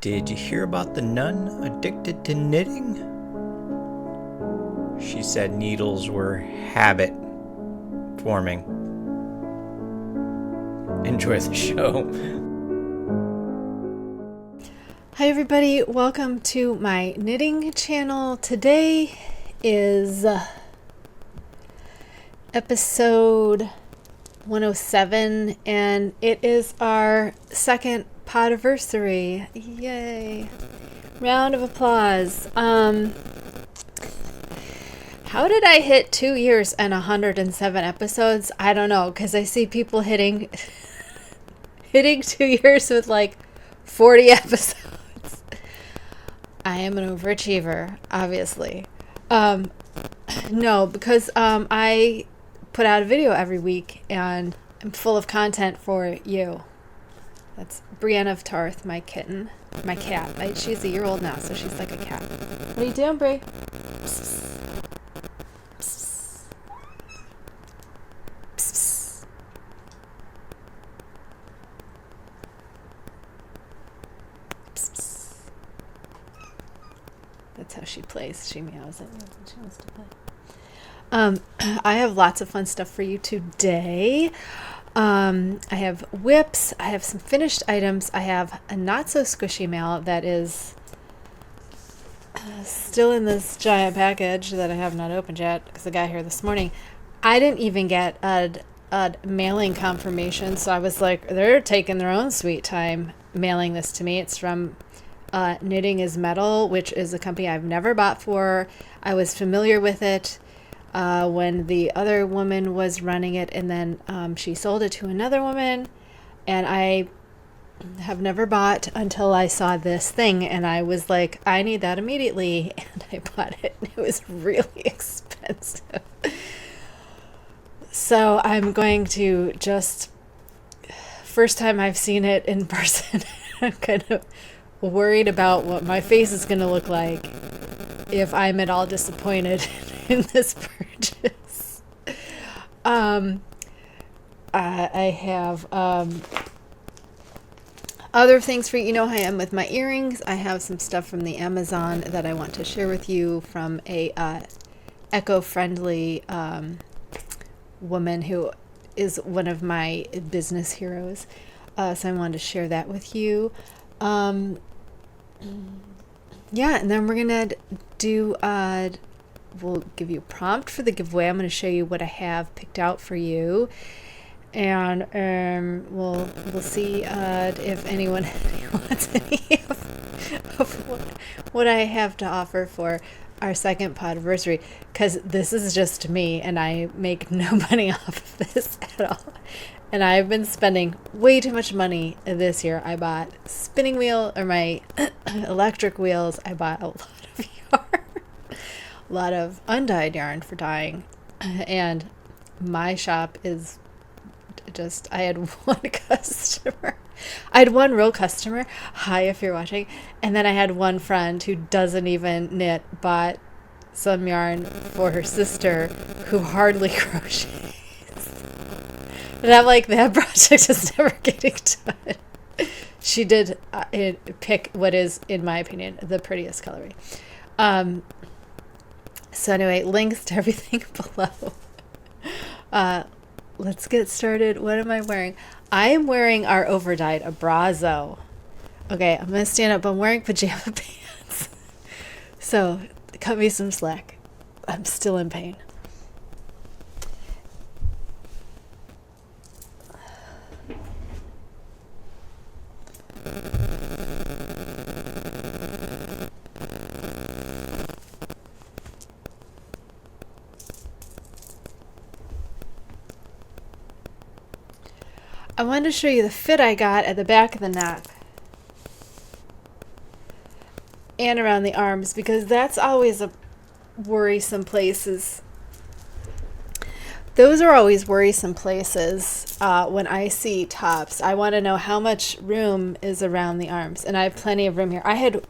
Did you hear about the nun addicted to knitting? She said needles were habit forming. Enjoy the show. Hi everybody, welcome to my knitting channel. Today is episode 107 and it is our second Podiversary. Yay. Round of applause. How did I hit 2 years and 107 episodes? I don't know, because I see people hitting 2 years with like 40 episodes. I am an overachiever, obviously. No, because I put out a video every week and I'm full of content for you. That's Brienne of Tarth, my kitten, my cat. She's a year old now, so she's like a cat. What are you doing, Brie? Psst, psst, psst, psst. That's how she plays. She meows at you when she wants to play. I have lots of fun stuff for you today. I have whips, I have some finished items, I have a not so squishy mail that is still in this giant package that I have not opened yet because I got here this morning. I didn't even get a mailing confirmation, so I was like, they're taking their own sweet time mailing this to me. It's from Knitting is Metal, which is a company I've never bought for. I was familiar with it when the other woman was running it, and then she sold it to another woman, and I have never bought until I saw this thing, and I was like, I need that immediately, and I bought it, and it was really expensive. So I'm going to just, first time I've seen it in person, I'm kind of worried about what my face is going to look like if I'm at all disappointed in this purchase. I have other things for you. You know how I am with my earrings. I have some stuff from the Amazon that I want to share with you from a eco-friendly woman who is one of my business heroes. So I wanted to share that with you. Yeah, and then we're gonna do we'll give you a prompt for the giveaway. I'm going to show you what I have picked out for you, and we'll see if anyone wants any of what I have to offer for our second Podiversary, because this is just me and I make no money off of this at all, and I've been spending way too much money this year. I bought spinning wheel, or my electric wheels. I bought a lot of yarn. A lot of undyed yarn for dyeing, and my shop is just, I had one customer. I had one real customer, hi if you're watching, and then I had one friend who doesn't even knit, bought some yarn for her sister who hardly crochets. And I'm like, that project is never getting done. She did pick what is, in my opinion, the prettiest coloring. So anyway, links to everything below. Let's get started. What am I wearing? I am wearing our overdyed Abrazo. Okay, I'm going to stand up. I'm wearing pajama pants. So cut me some slack. I'm still in pain. I wanted to show you the fit I got at the back of the neck and around the arms, because that's always a worrisome places. Those are always worrisome places when I see tops. I want to know how much room is around the arms, and I have plenty of room here. I had,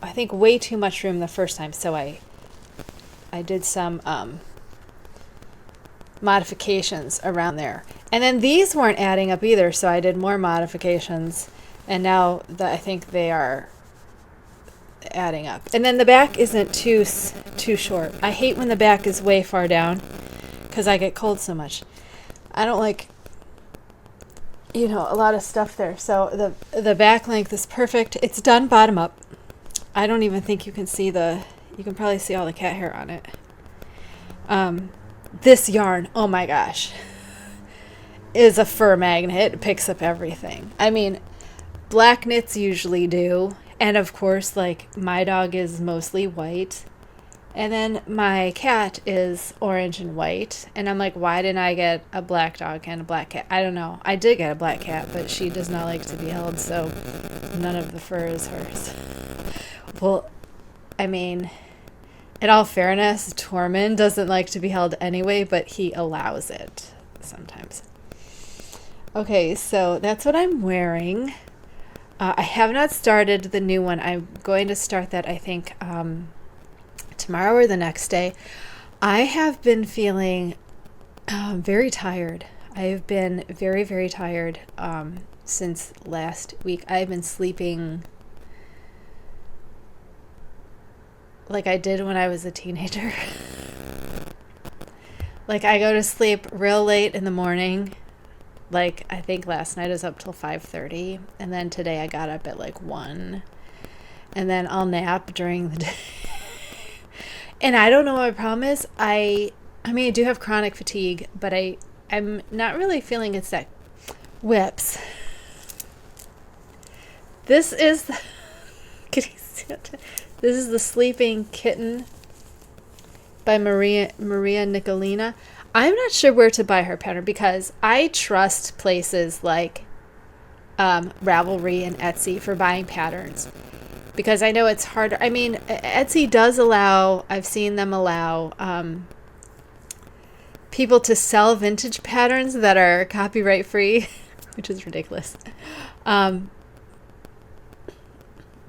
I think, way too much room the first time, so I did some modifications around there. And then these weren't adding up either, so I did more modifications. And now I think they are adding up. And then the back isn't too short. I hate when the back is way far down because I get cold so much. I don't like, a lot of stuff there. So the back length is perfect. It's done bottom up. I don't even think you can see you can probably see all the cat hair on it. This yarn, oh my gosh, is a fur magnet. It picks up everything. I mean, black knits usually do. And of course, like, my dog is mostly white. And then my cat is orange and white. And I'm like, why didn't I get a black dog and a black cat? I don't know. I did get a black cat, but she does not like to be held, so none of the fur is hers. Well, I mean, in all fairness, Tormund doesn't like to be held anyway, but he allows it sometimes. Okay, so that's what I'm wearing. I have not started the new one. I'm going to start that, I think, tomorrow or the next day. I have been feeling very tired. I have been very, very tired since last week. I've been sleeping like I did when I was a teenager. Like, I go to sleep real late in the morning. Like, I think last night I was up till 5:30, and then today I got up at like 1, and then I'll nap during the day. And I don't know what my problem is. I mean, I do have chronic fatigue, but I'm not really feeling it's that whips. This is the, can you see it? This is the Sleeping Kitten by Maria Nicolina. I'm not sure where to buy her pattern because I trust places like Ravelry and Etsy for buying patterns because I know it's harder. I mean, Etsy does allow, I've seen them allow people to sell vintage patterns that are copyright free, which is ridiculous.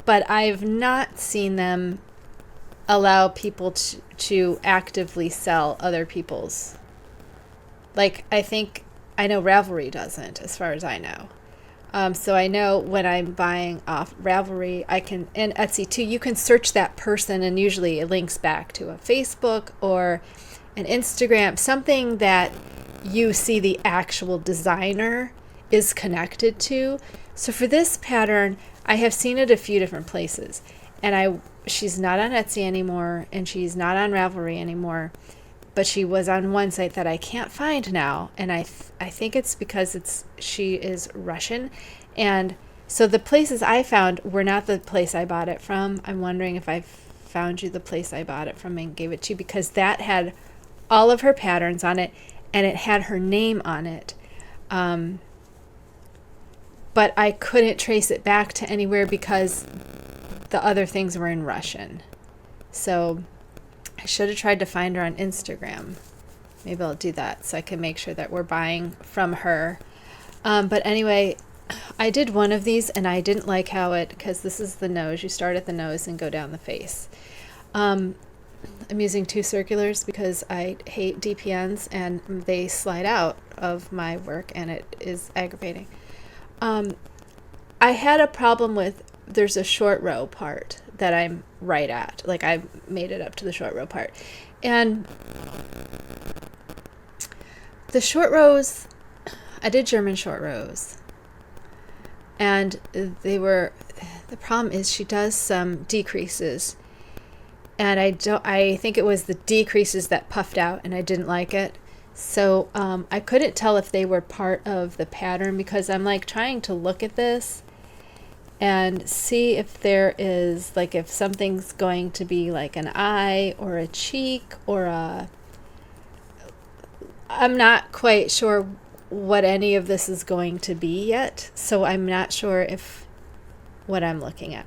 But I've not seen them allow people to actively sell other people's. Like, I know Ravelry doesn't, as far as I know. So I know when I'm buying off Ravelry, and Etsy too, you can search that person and usually it links back to a Facebook or an Instagram, something that you see the actual designer is connected to. So for this pattern, I have seen it a few different places, and she's not on Etsy anymore, and she's not on Ravelry anymore. But she was on one site that I can't find now, and I think it's because she is Russian, and so the places I found were not the place I bought it from. I'm wondering if I found you the place I bought it from and gave it to you, because that had all of her patterns on it, and it had her name on it, but I couldn't trace it back to anywhere because the other things were in Russian. So I should have tried to find her on Instagram. Maybe I'll do that so I can make sure that we're buying from her. But anyway, I did one of these and I didn't like how because this is the nose. You start at the nose and go down the face. I'm using 2 circulars because I hate DPNs and they slide out of my work and it is aggravating. I had a problem with, there's a short row part that I'm right at. Like, I made it up to the short row part. And the short rows, I did German short rows. And the problem is she does some decreases. And I think it was the decreases that puffed out and I didn't like it. So I couldn't tell if they were part of the pattern because I'm like trying to look at this and see if there is, like, if something's going to be like an eye or a cheek or I'm not quite sure what any of this is going to be yet, so I'm not sure if what I'm looking at.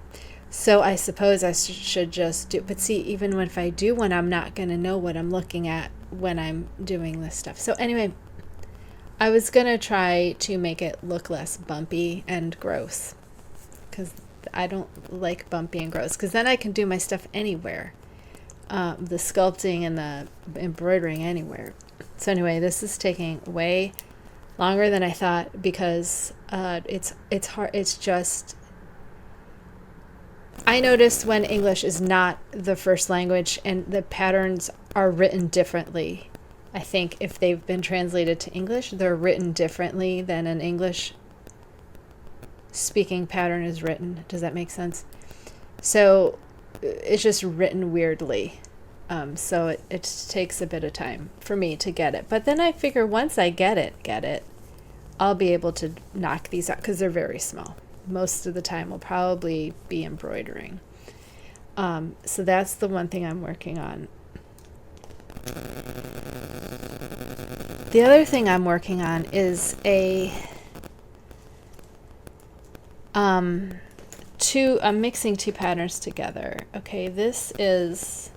So I suppose I should just do, but see, even if I do one, I'm not going to know what I'm looking at when I'm doing this stuff. So anyway, I was going to try to make it look less bumpy and gross, because I don't like bumpy and gross, because then I can do my stuff anywhere, the sculpting and the embroidering anywhere. So anyway, this is taking way longer than I thought, because it's hard. It's just, I noticed when English is not the first language and the patterns are written differently. I think if they've been translated to English, they're written differently than an English speaking pattern is written. Does that make sense? So it's just written weirdly. So it takes a bit of time for me to get it. But then I figure once I get it, I'll be able to knock these out because they're very small. Most of the time we'll probably be embroidering. So that's the one thing I'm working on. The other thing I'm working on is I'm mixing two patterns together. Okay, this is,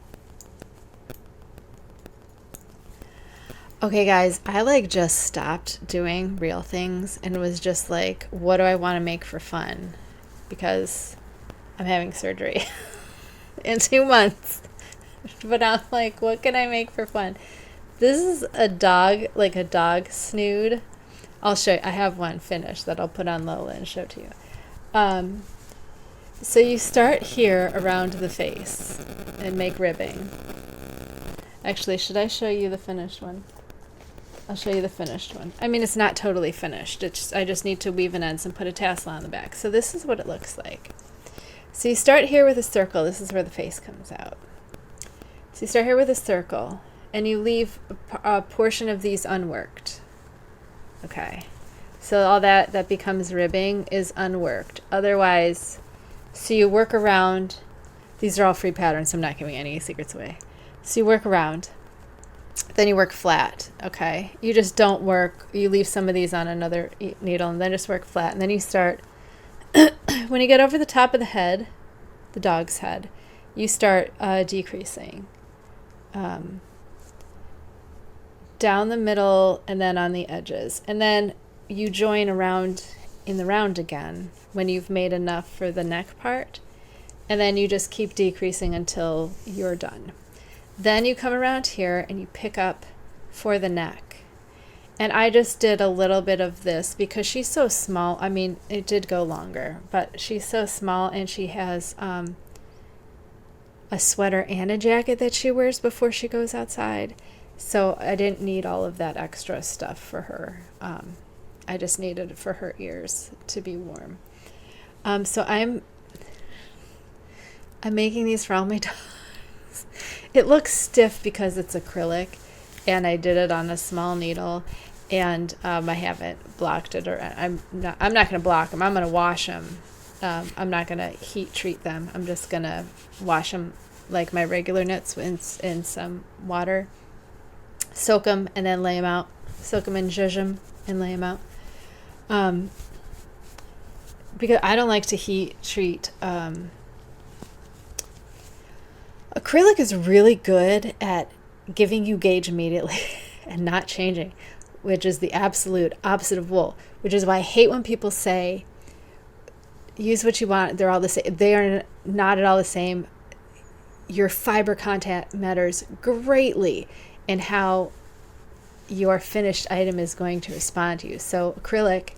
okay guys, I just stopped doing real things and was just like, what do I want to make for fun? Because I'm having surgery in 2 months. But I'm like, what can I make for fun? This is a dog, like a dog snood. I'll show you. I have one finished that I'll put on Lola and show to you. So you start here around the face and make ribbing. Actually, should I show you the finished one? I'll show you the finished one. I mean, it's not totally finished. I just need to weave an ends and put a tassel on the back. So this is what it looks like. So you start here with a circle. This is where the face comes out. So you start here with a circle, and you leave a portion of these unworked. Okay. So all that becomes ribbing is unworked. Otherwise, so you work around. These are all free patterns, so I'm not giving any secrets away. So you work around. Then you work flat, okay? You just don't work. You leave some of these on another needle, and then just work flat. And then you start, when you get over the top of the head, the dog's head, you start decreasing. Down the middle and then on the edges. And then you join around in the round again when you've made enough for the neck part. And then you just keep decreasing until you're done. Then you come around here and you pick up for the neck. And I just did a little bit of this because she's so small. I mean, it did go longer, but she's so small, and she has a sweater and a jacket that she wears before she goes outside. So I didn't need all of that extra stuff for her. I just needed it for her ears to be warm. So I'm making these for all my dogs. It looks stiff because it's acrylic, and I did it on a small needle, and I haven't blocked it, or I'm not going to block them. I'm going to wash them. I'm not going to heat treat them. I'm just going to wash them like my regular knits in some water. Soak them and then lay them out. Soak them in zhuzh them and lay them out. Because I don't like to heat treat. Acrylic is really good at giving you gauge immediately and not changing, which is the absolute opposite of wool, which is why I hate when people say, use what you want, they're all the same. They are not at all the same. Your fiber content matters greatly in how your finished item is going to respond to you. So acrylic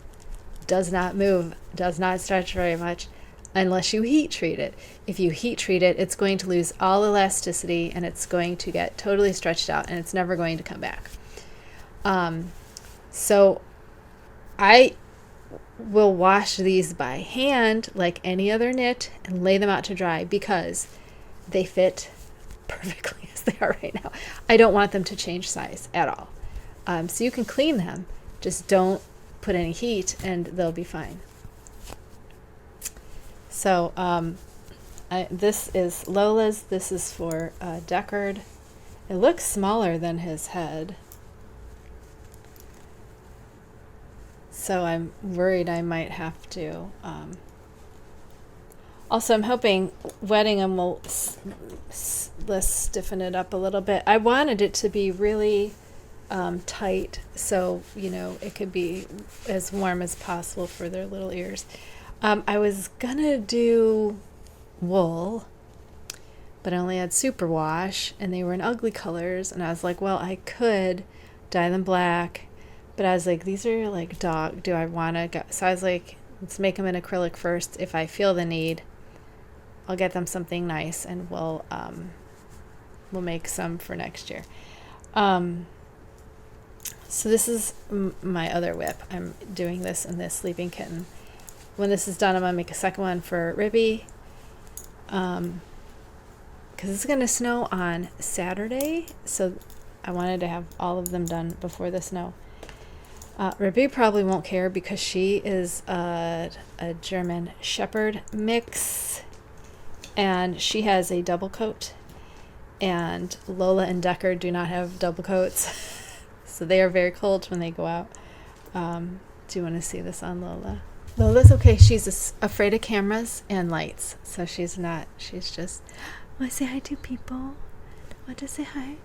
does not move, does not stretch very much unless you heat treat it. If you heat treat it, it's going to lose all elasticity, and it's going to get totally stretched out, and it's never going to come back. So I will wash these by hand like any other knit and lay them out to dry because they fit perfectly as they are right now. I don't want them to change size at all. So you can clean them, just don't put any heat and they'll be fine. So this is Lola's. This is for Deckard. It looks smaller than his head. So I'm worried I might have to. Also, I'm hoping wetting them will let's stiffen it up a little bit. I wanted it to be really tight, so it could be as warm as possible for their little ears. I was gonna do wool, but I only had superwash, and they were in ugly colors, and I was like, well, I could dye them black, But I was like, these are like dog. Do I want to go? So I was like, let's make them in acrylic first. If I feel the need, I'll get them something nice, and we'll make some for next year. So this is my other whip. I'm doing this in this sleeping kitten. When this is done, I'm gonna make a second one for Ribby. Because it's gonna snow on Saturday, so I wanted to have all of them done before the snow. Ribby probably won't care because she is a German Shepherd mix, and she has a double coat, and Lola and Deckard do not have double coats. So they are very cold when they go out. Do you want to see this on Lola? Lola's okay. She's afraid of cameras and lights. So she's not. She's just, want to say hi to people? Want to say hi?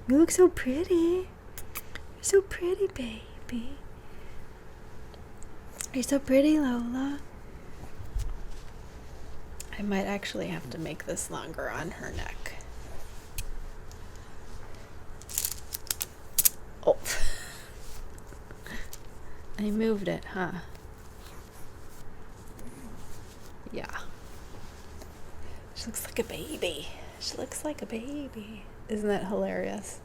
You look so pretty. You're so pretty, baby. You're so pretty, Lola. I might actually have to make this longer on her neck. Oh, I moved it, huh? Yeah. She looks like a baby. She looks like a baby. Isn't that hilarious?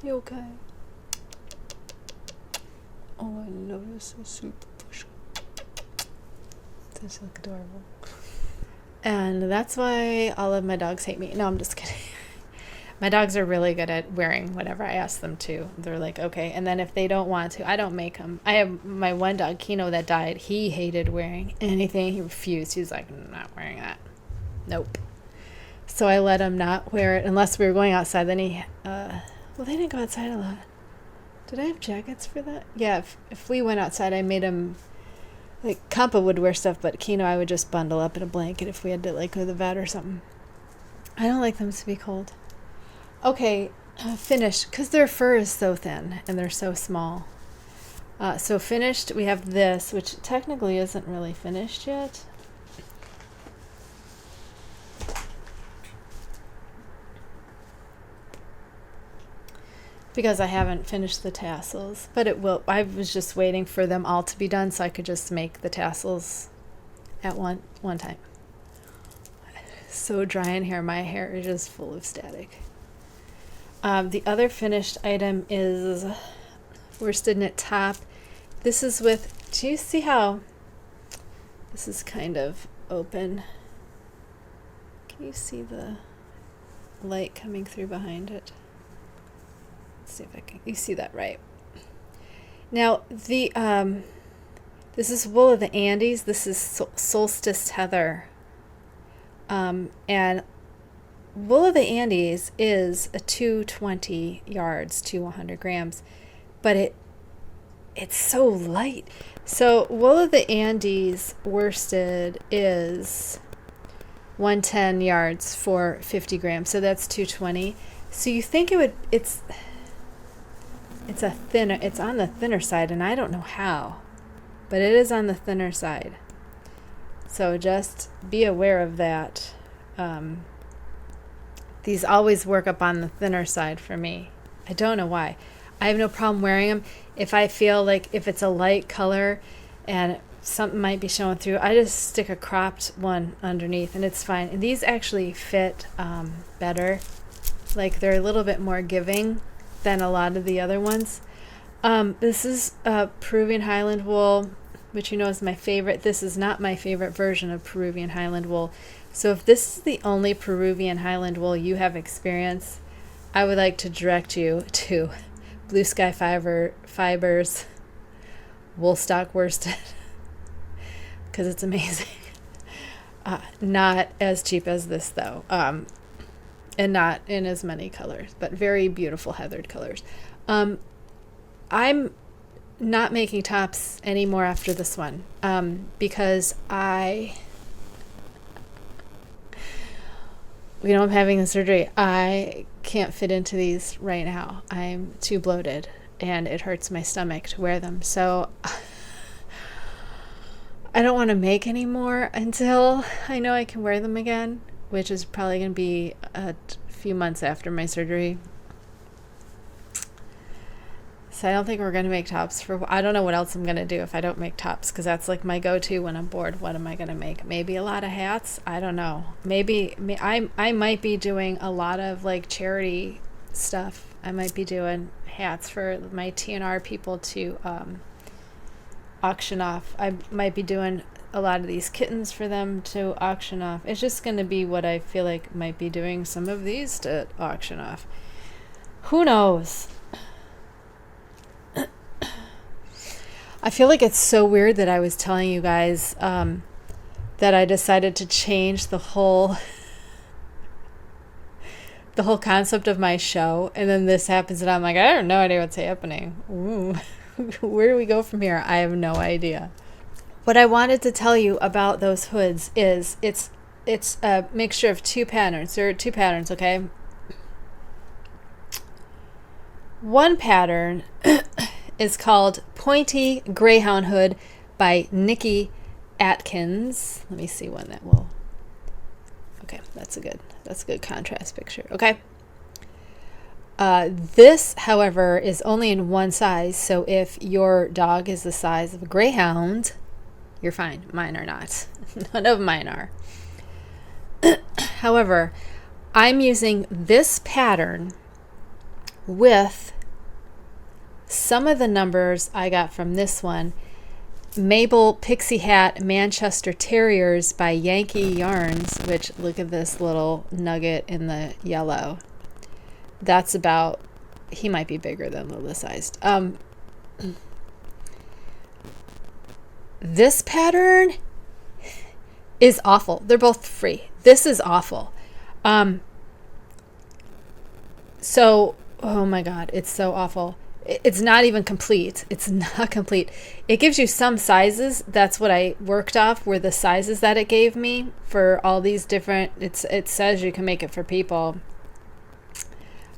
You okay? Oh, I love you so super push. Does she look adorable? And that's why all of my dogs hate me. No, I'm just kidding. My dogs are really good at wearing whatever I ask them to. They're like, okay. And then if they don't want to, I don't make them. I have my one dog, Kino, that died. He hated wearing anything. He refused. He was like, I'm not wearing that. Nope. So I let him not wear it unless we were going outside. Then he, well, they didn't go outside a lot. Did I have jackets for that? Yeah, if we went outside, I made him, like, Kampa would wear stuff, but Kino, I would just bundle up in a blanket if we had to, like, go to the vet or something. I don't like them to be cold. Okay, finished, because their fur is so thin and they're so small. So finished, we have this, which technically isn't really finished yet. Because I haven't finished the tassels, but it will. I was just waiting for them all to be done so I could just make the tassels at one time. So dry in here, my hair is just full of static. The other finished item is worsted knit top. This is with, do you see how this is kind of open? Can you see the light coming through behind it? Let's see if I can, you see that right. Now the this is wool of the Andes. This is solstice heather. And wool of the Andes is a 220 yards to 100 grams, but it's so light. So wool of the Andes worsted is 110 yards for 50 grams, so that's 220. So you think it's on the thinner side, and I don't know how, but it is on the thinner side. So just be aware of that. These always work up on the thinner side for me. I don't know why. I have no problem wearing them. If I feel like if it's a light color and something might be showing through, I just stick a cropped one underneath and it's fine. And these actually fit better. Like they're a little bit more giving than a lot of the other ones. This is Peruvian Highland wool, which you know is my favorite. This is not my favorite version of Peruvian Highland wool. So if this is the only Peruvian Highland wool you have experience, I would like to direct you to Blue Sky Fibers Woolstock Worsted because it's amazing. Not as cheap as this though, and not in as many colors, but very beautiful heathered colors. I'm not making tops anymore after this one because I'm having the surgery. I can't fit into these right now. I'm too bloated and it hurts my stomach to wear them. So I don't want to make any more until I know I can wear them again, which is probably going to be a few months after my surgery. So I don't think we're going to make tops I don't know what else I'm going to do if I don't make tops, because that's like my go-to when I'm bored. What am I going to make? Maybe a lot of hats? I don't know. I might be doing a lot of like charity stuff. I might be doing hats for my TNR people to auction off. I might be doing a lot of these kittens for them to auction off. It's just going to be what I feel like might be doing some of these to auction off. Who knows? I feel like it's so weird that I was telling you guys that I decided to change the whole concept of my show, and then this happens and I'm like, I have no idea what's happening. Ooh. Where do we go from here? I have no idea. What I wanted to tell you about those hoods is it's a mixture of two patterns. There are two patterns, okay? One pattern is called Pointy Greyhound Hood by Nikki Atkins. Let me see one that will. Okay, that's a good contrast picture. Okay. This, however, is only in one size. So if your dog is the size of a greyhound, you're fine. Mine are not. None of mine are. However, I'm using this pattern with some of the numbers I got from this one. Mabel Pixie Hat Manchester Terriers by Yankee Yarns, which, look at this little nugget in the yellow. That's about, he might be bigger than Lola sized. This pattern is awful. They're both free. This is awful. So, oh my God, it's so awful. It's not even complete. It's not complete. It gives you some sizes. That's what I worked off, were the sizes that it gave me for all these different, it says you can make it for people.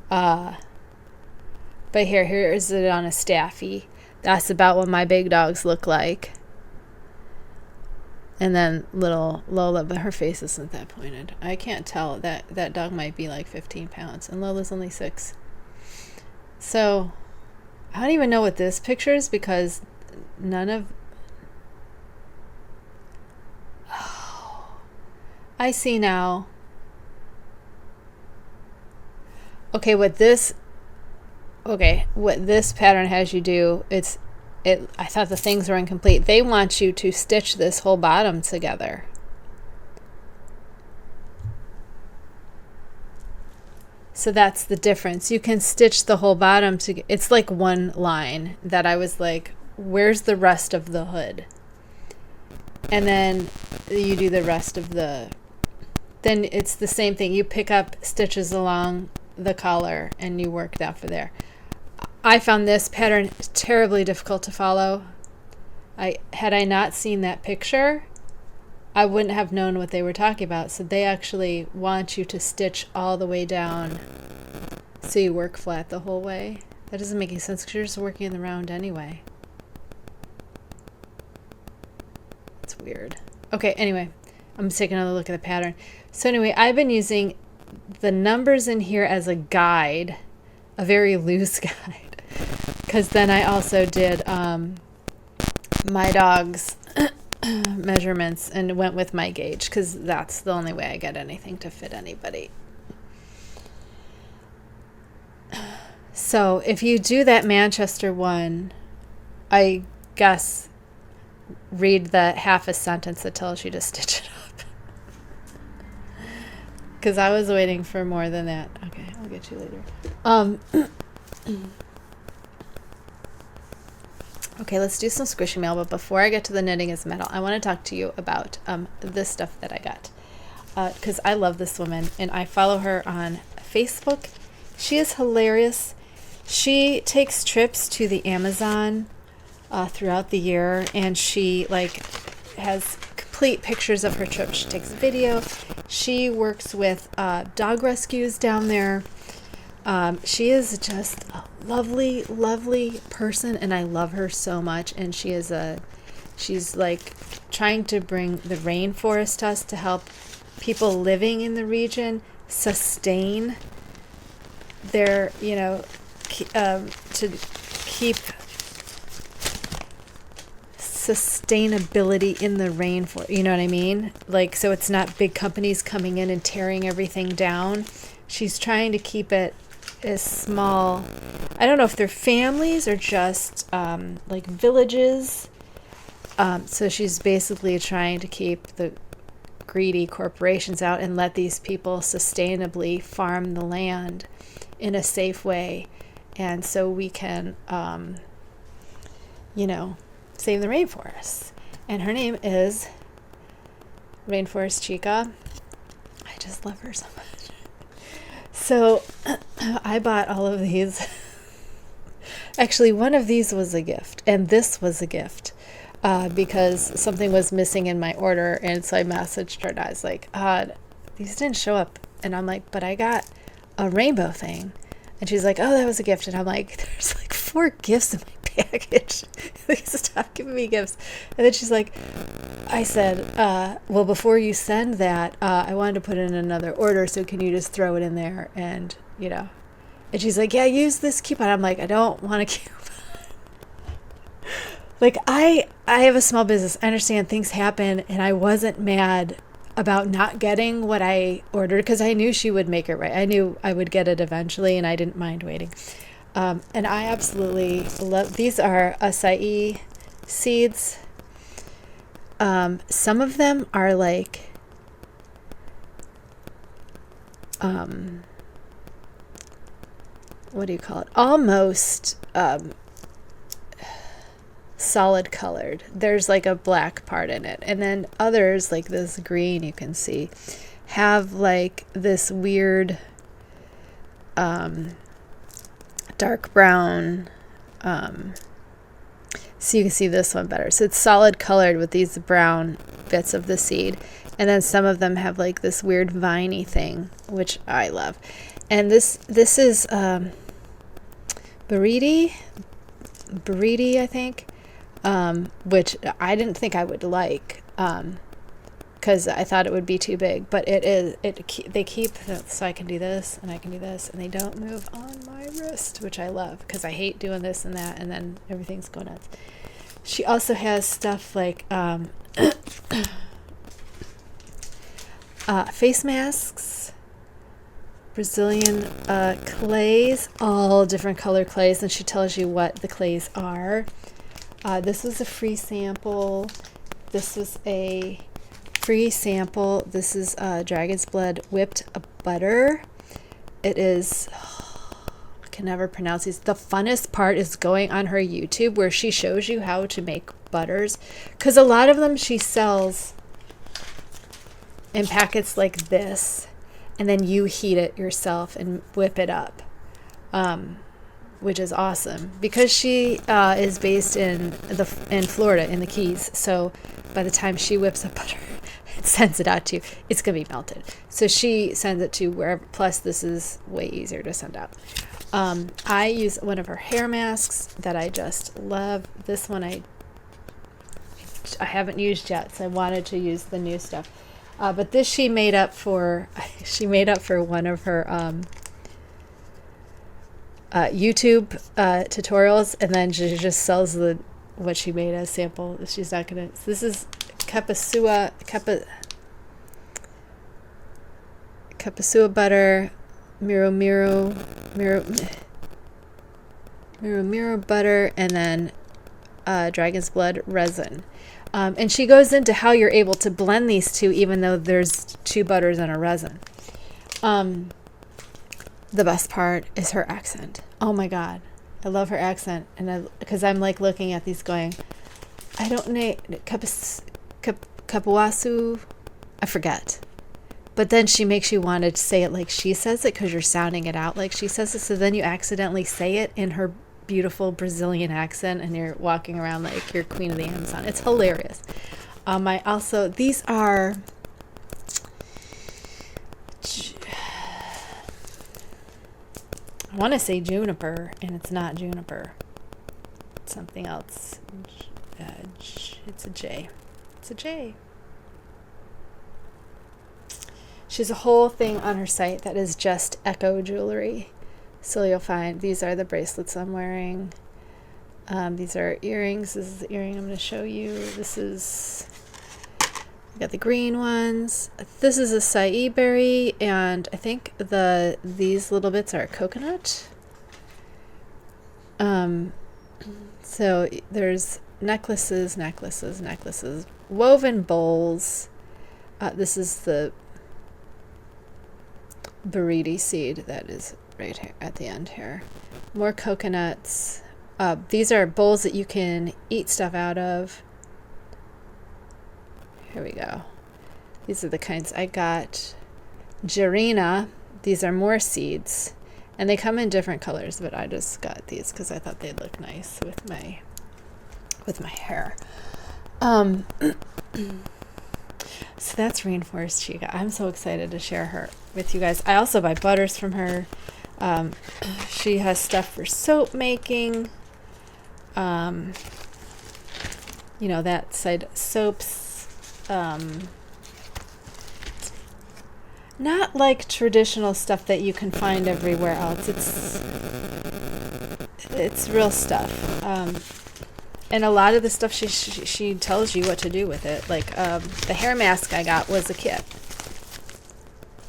But here is it on a staffy. That's about what my big dogs look like. And then little Lola, but her face isn't that pointed. I can't tell. That dog might be like 15 pounds, and Lola's only 6. So I don't even know what this picture is, because none of... Oh, I see now. Okay, what this pattern has you do, I thought the things were incomplete. They want you to stitch this whole bottom together. So that's the difference. You can stitch the whole bottom together. It's like one line that I was like, where's the rest of the hood? And then you do the rest of then it's the same thing. You pick up stitches along the collar and you work that for there. I found this pattern terribly difficult to follow. Had I not seen that picture, I wouldn't have known what they were talking about. So they actually want you to stitch all the way down so you work flat the whole way. That doesn't make any sense because you're just working in the round anyway. It's weird. Okay, anyway, I'm taking another look at the pattern. So anyway, I've been using the numbers in here as a guide, a very loose guide, because then I also did my dog's measurements and went with my gauge, because that's the only way I get anything to fit anybody. So if you do that Manchester one, I guess read the half a sentence that tells you to stitch it up, because I was waiting for more than that. Okay, I'll get you later. Okay, let's do some squishy mail, but before I get to the knitting is metal, I want to talk to you about this stuff that I got, because I love this woman and I follow her on Facebook. She is hilarious. She takes trips to the Amazon throughout the year, and she has complete pictures of her trip. She takes video. She works with dog rescues down there. She is just a lovely, lovely person, and I love her so much. And she's like trying to bring the rainforest to us to help people living in the region sustain their, to keep sustainability in the rainforest. You know what I mean? Like, so it's not big companies coming in and tearing everything down. She's trying to keep it as small. I don't know if they're families or just like villages. So she's basically trying to keep the greedy corporations out and let these people sustainably farm the land in a safe way. And so we can, save the rainforests. And her name is Rainforest Chica. I just love her so much. So I bought all of these. Actually, one of these was a gift, and this was a gift because something was missing in my order. And so I messaged her and I was like, these didn't show up. And I'm like, but I got a rainbow thing. And she's like, oh, that was a gift. And I'm like, there's like 4 gifts in my package. Like, stop giving me gifts. And then she's like, I said, well, before you send that, I wanted to put in another order. So can you just throw it in there? And, and she's like, yeah, use this coupon. I'm like, I don't want a coupon. Like, I have a small business. I understand things happen. And I wasn't mad about not getting what I ordered because I knew she would make it right. I knew I would get it eventually, and I didn't mind waiting. And I absolutely love these. Are acai seeds. Some of them are like what do you call it? Almost solid colored. There's like a black part in it, and then others, like this green you can see, have like this weird dark brown, so you can see this one better. So it's solid colored with these brown bits of the seed, and then some of them have like this weird viney thing, which I love. And this is burriti, I think, which I didn't think I would like, because I thought it would be too big, but it is. They keep, so I can do this and I can do this, and they don't move on my wrist, which I love because I hate doing this and that, and then everything's going nuts. She also has stuff like face masks, Brazilian clays, all different color clays, and she tells you what the clays are. This was a free sample. This was a free sample. This is Dragon's Blood whipped butter. It is, I can never pronounce these. The funnest part is going on her YouTube where she shows you how to make butters, because a lot of them she sells in packets like this, and then you heat it yourself and whip it up, which is awesome because she is based in Florida in the Keys. So by the time she whips up butter and sends it out to you, it's gonna be melted. So she sends it to wherever. Plus, this is way easier to send out. I use one of her hair masks that I just love. This one I haven't used yet, so I wanted to use the new stuff. But this she made up for one of her YouTube tutorials, and then she just sells what she made as sample. She's not gonna. So this is Capasua butter, Miro butter, and then Dragon's Blood resin. And she goes into how you're able to blend these two, even though there's 2 butters and a resin. The best part is her accent. Oh my God. I love her accent. And because I'm like looking at these going, I don't know, Kapuasu, I forget. But then she makes you want to say it like she says it because you're sounding it out like she says it. So then you accidentally say it in her beautiful Brazilian accent, and you're walking around like you're Queen of the Amazon. It's hilarious. These are I want to say juniper, and it's not juniper. It's something else. It's a J. It's a J. She has a whole thing on her site that is just eco jewelry. So you'll find these are the bracelets I'm wearing. These are earrings. This is the earring I'm going to show you. This is, I got the green ones. This is a acai berry, and I think these little bits are coconut. So there's necklaces, woven bowls. This is the buriti seed that is right here at the end here. More coconuts. These are bowls that you can eat stuff out of. Here we go. These are the kinds I got. Jarina. These are more seeds. And they come in different colors, but I just got these because I thought they'd look nice with my hair. So that's Rainforest Chica. I'm so excited to share her with you guys. I also buy butters from her. She has stuff for soap making. You know, that side soaps. Not like traditional stuff that you can find everywhere else. It's real stuff. And a lot of the stuff she tells you what to do with it. Like the hair mask I got was a kit.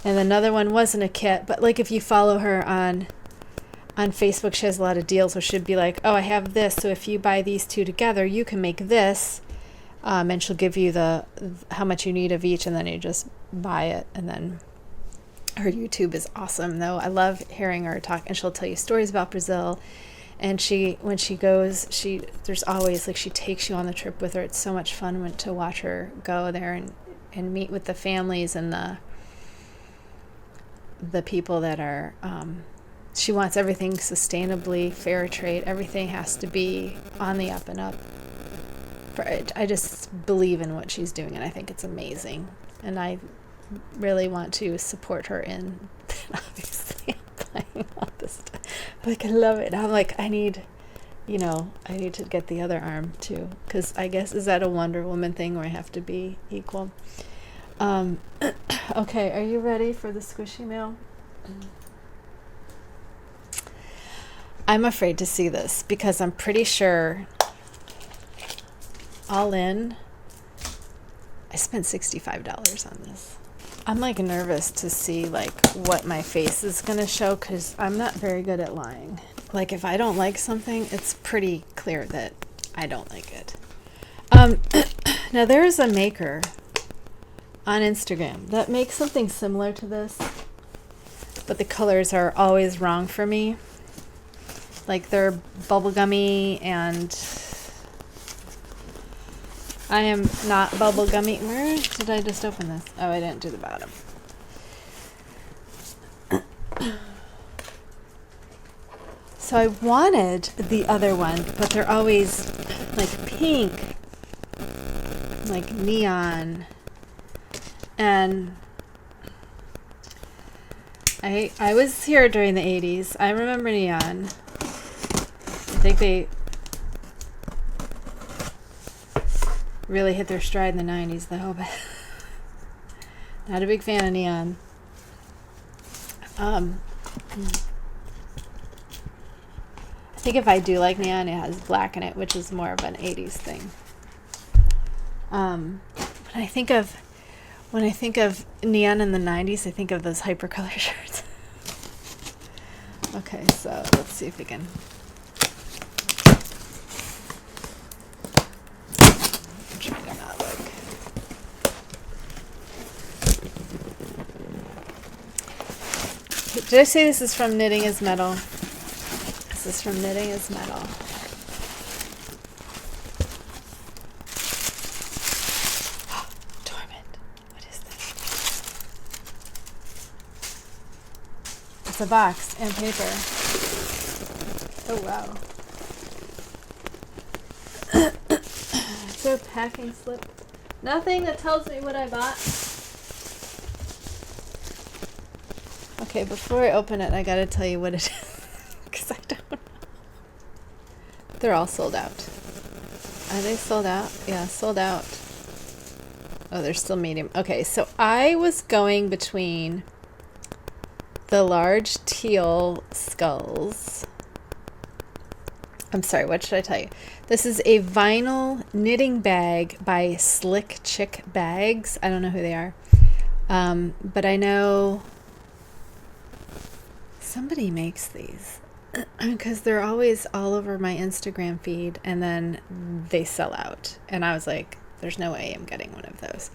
And another one wasn't a kit, but like if you follow her on Facebook, she has a lot of deals where she'd be like, oh, I have this, so if you buy these two together, you can make this. And she'll give you how much you need of each, and then you just buy it. And then her YouTube is awesome, though. I love hearing her talk, and she'll tell you stories about Brazil. And when she goes, there's always, like, she takes you on the trip with her. It's so much fun to watch her go there and meet with the families and the people that are, she wants everything sustainably, fair trade. Everything has to be on the up and up. I just believe in what she's doing, and I think it's amazing. And I really want to support her in, obviously, buying all this stuff. Like, I love it. I'm like, I need to get the other arm too, because I guess, is that a Wonder Woman thing where I have to be equal? Okay, are you ready for the squishy mail? I'm afraid to see this because I'm pretty sure all in I spent $65 on this. I'm like nervous to see like what my face is gonna show, because I'm not very good at lying. Like, if I don't like something, it's pretty clear that I don't like it. Now there's a maker on Instagram that makes something similar to this, but the colors are always wrong for me. Like, they're bubblegummy, and I am not bubblegummy. Where did I just open this? Oh, I didn't do the bottom. So I wanted the other one, but they're always like pink, like neon. And I was here during the 80s. I remember neon. I think they really hit their stride in the 90s, though. But not a big fan of neon. I think if I do like neon, it has black in it, which is more of an 80s thing. When I think of neon in the 90s, I think of those hypercolor shirts. Okay, so let's see if we can. I'm trying to not look. Did I say this is from Knitting is Metal? This is from Knitting is Metal. Torment. What is this? It's a box and paper. Oh, wow. Is there a packing slip? Nothing that tells me what I bought. Okay, before I open it, I gotta tell you what it is, because I don't know. They're all sold out. Are they sold out? Yeah, sold out. Oh, they're still medium. Okay, so I was going between the large teal skulls I'm sorry, what should I tell you? This is a vinyl knitting bag by Slick Chick Bags. I don't know who they are. But I know somebody makes these because they're always all over my Instagram feed and then they sell out. And I was like, there's no way I'm getting one of those.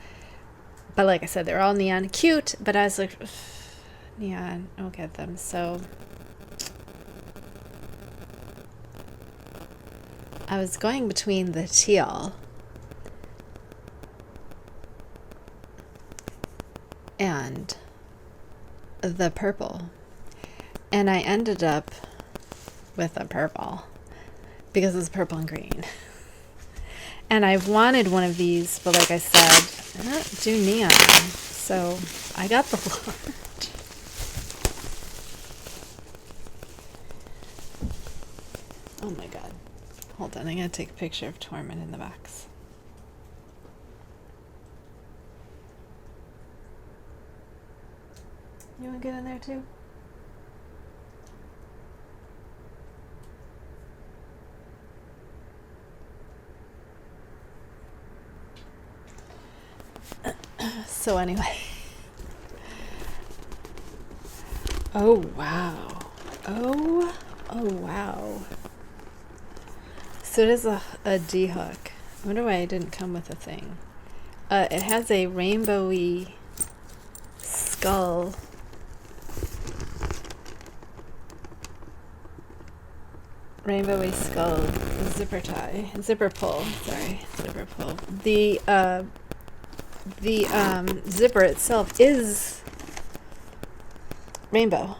But like I said, they're all neon cute, but I was like, neon, I'll get them. So I was going between the teal and the purple. And I ended up with the purple because it's purple and green. And I wanted one of these, but like I said, I don't do neon. So I got the large. Oh my god. Hold on, I'm going to take a picture of Torment in the box. You want to get in there too? So anyway. Oh wow. Oh wow. So it is a D-hook. I wonder why it didn't come with a thing. It has a rainbowy skull. Rainbowy skull zipper tie. Zipper pull. Sorry. Zipper pull. The zipper itself is rainbow.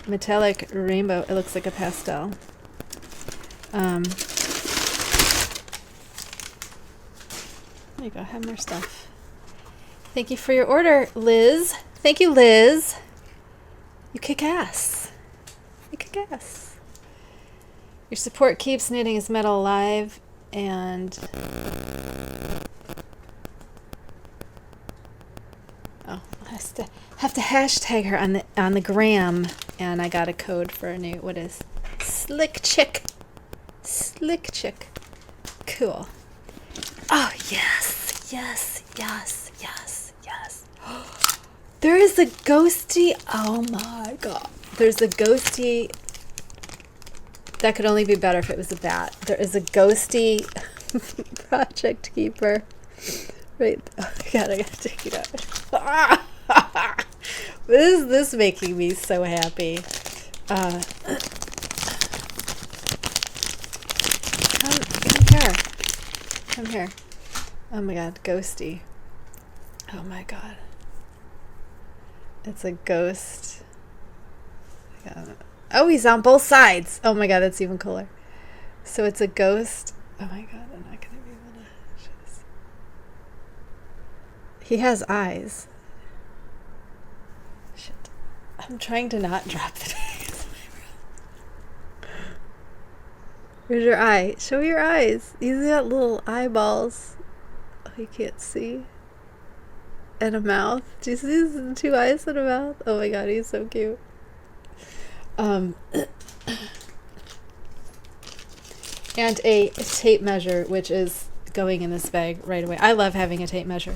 Metallic rainbow. It looks like a pastel. There you go. Have more stuff. Thank you for your order, Liz. Thank you, Liz. You kick ass. You kick ass. Your support keeps Knitting is Metal alive, and oh, I have to hashtag her on the gram, and I got a code for a new. What is Slick Chick? Slick Chick. Cool. Oh yes, yes, yes, yes, yes. There is a ghosty. Oh my god. There's a ghosty. That could only be better if it was a bat. There is a ghosty Project Keeper. Right. Oh god, I gotta take it out. This is making me so happy. Come here. Come here. Oh my god, ghosty. Oh my god. It's a ghost. Oh, he's on both sides. Oh my god, that's even cooler. So it's a ghost. Oh my god, I'm not gonna be able to show this. He has eyes. Shit. I'm trying to not drop the tag. Where's your eye? Show your eyes. He's got little eyeballs. Oh, you can't see. And a mouth. Do you see his 2 eyes and a mouth? Oh my god, he's so cute. And a tape measure, which is going in this bag right away. I love having a tape measure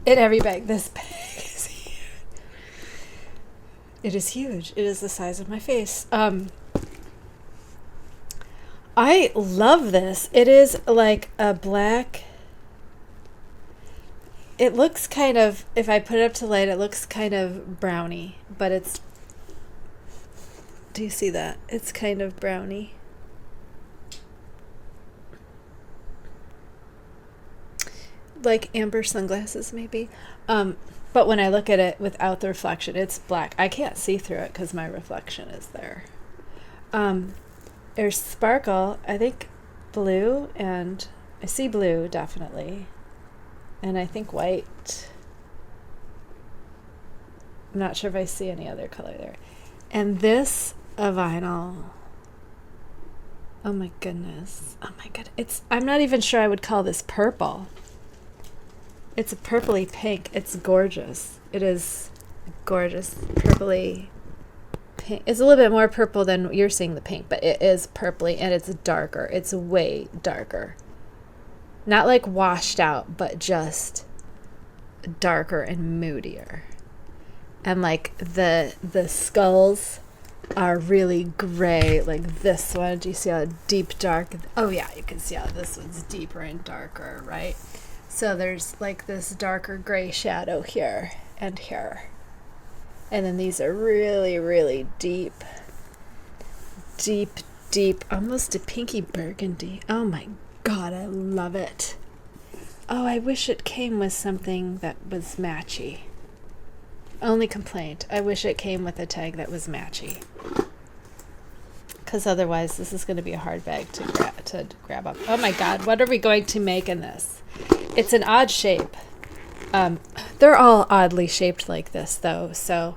in every bag. This bag is huge. It is huge. It is the size of my face. I love this. It is like a black. It looks kind of, if I put it up to light, it looks kind of browny, but it's, do you see that? It's kind of browny. Like amber sunglasses, maybe. But when I look at it without the reflection, it's black. I can't see through it because my reflection is there. There's sparkle, I think blue, and I see blue, definitely. And I think white. I'm not sure if I see any other color there. And this, a vinyl. Oh my goodness. Oh my god. I'm not even sure I would call this purple. It's a purpley pink. It's gorgeous. It is gorgeous. Purpley pink. It's a little bit more purple than you're seeing the pink, but it is purpley and it's darker. It's way darker. Not like washed out, but just darker and moodier. And like the skulls are really gray, like this one. Do you see how deep dark? Oh yeah, you can see how this one's deeper and darker, right? So there's like this darker gray shadow here and here. And then these are really, really deep, almost a pinky burgundy. Oh my God, I love it. Oh, I wish it came with something that was matchy. Only complaint, I wish it came with a tag that was matchy. Because otherwise, this is going to be a hard bag to grab up. Oh my God, what are we going to make in this? It's an odd shape. They're all oddly shaped like this, though, so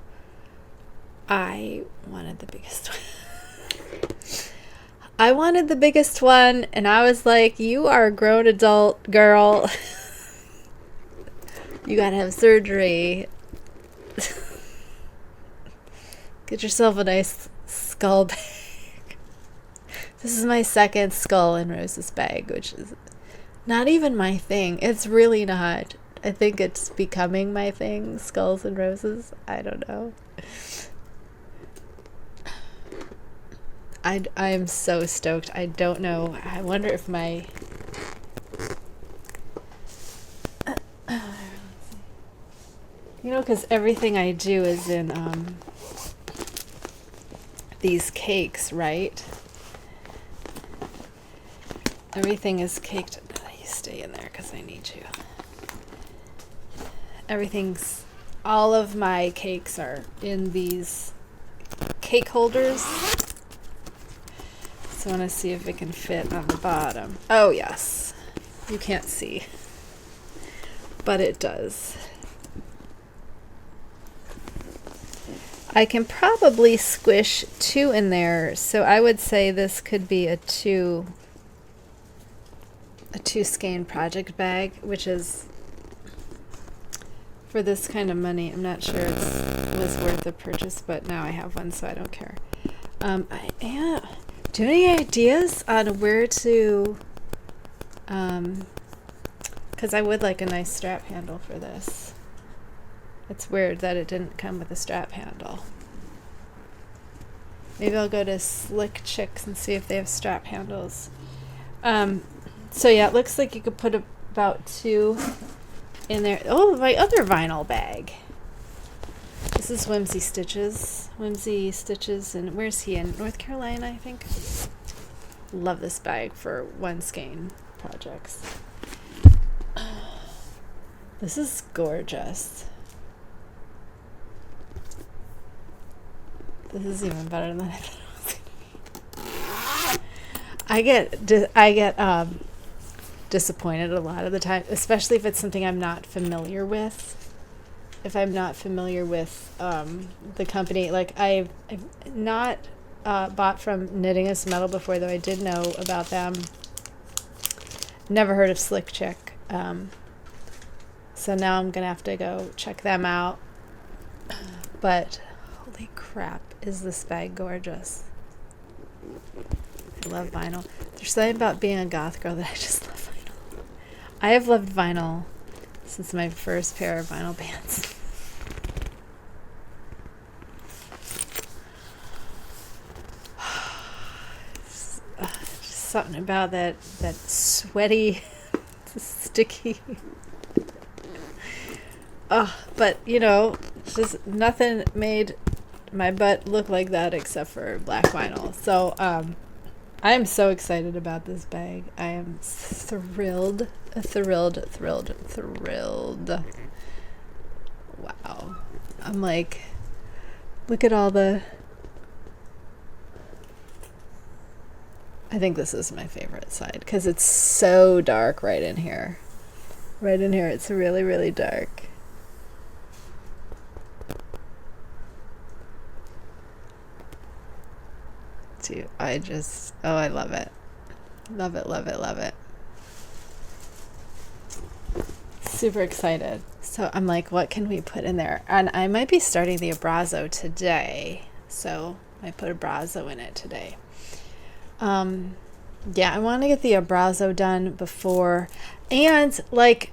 I wanted the biggest one. I wanted the biggest one, and I was like, you are a grown adult girl. You gotta have surgery. Get yourself a nice skull bag. This is my second skull and roses bag, which is not even my thing. It's really not. I think it's becoming my thing, skulls and roses. I don't know. I am so stoked. I don't know. I wonder if my... You know, because everything I do is in these cakes, right? Everything is caked. You stay in there because I need you. All of my cakes are in these cake holders. So I want to see if it can fit on the bottom. Oh, yes. You can't see. But it does. I can probably squish 2 in there. So I would say this could be a 2 skein project bag, which is, for this kind of money, I'm not sure it was worth the purchase, but now I have one, so I don't care. Do you have any ideas on where to, because I would like a nice strap handle for this. It's weird that it didn't come with a strap handle. Maybe I'll go to Slick Chicks and see if they have strap handles. So yeah, it looks like you could put about 2 in there. Oh, my other vinyl bag. This is Whimsy Stitches. Whimsy Stitches, and where's he? In North Carolina, I think. Love this bag for 1 skein projects. This is gorgeous. This is even better than I thought it was gonna be. I get disappointed a lot of the time, especially if it's something I'm not familiar with. If I'm not familiar with the company, like I've not bought from Knitting is Metal before, though I did know about them. Never heard of Slick Chick, so now I'm gonna have to go check them out. But holy crap, is this bag gorgeous? I love vinyl. There's something about being a goth girl that I just love vinyl. I have loved vinyl since my first pair of vinyl pants. Just something about that sweaty, sticky. But you know, just nothing made my butt look like that except for black vinyl. So I am so excited about this bag. I am thrilled. Wow. I'm like, look at all the... I think this is my favorite side because it's so dark right in here. Right in here, it's really, really dark. Dude, I love it. Love it, love it, love it. Super excited. So I'm like, what can we put in there? And I might be starting the Abrazo today. So I put Abrazo in it today. Yeah, I want to get the Abrazo done before, and like,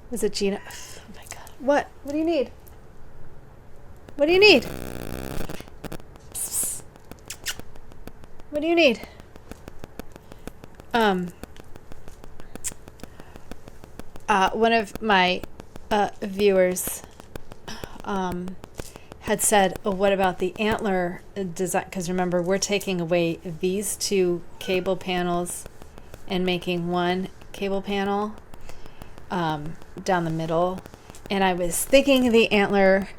was it Gina? Oh my God. What do you need? What do you need? Psst. What do you need? One of my viewers had said, oh, what about the antler design? Because remember, we're taking away these two cable panels and making one cable panel down the middle. And I was thinking the antler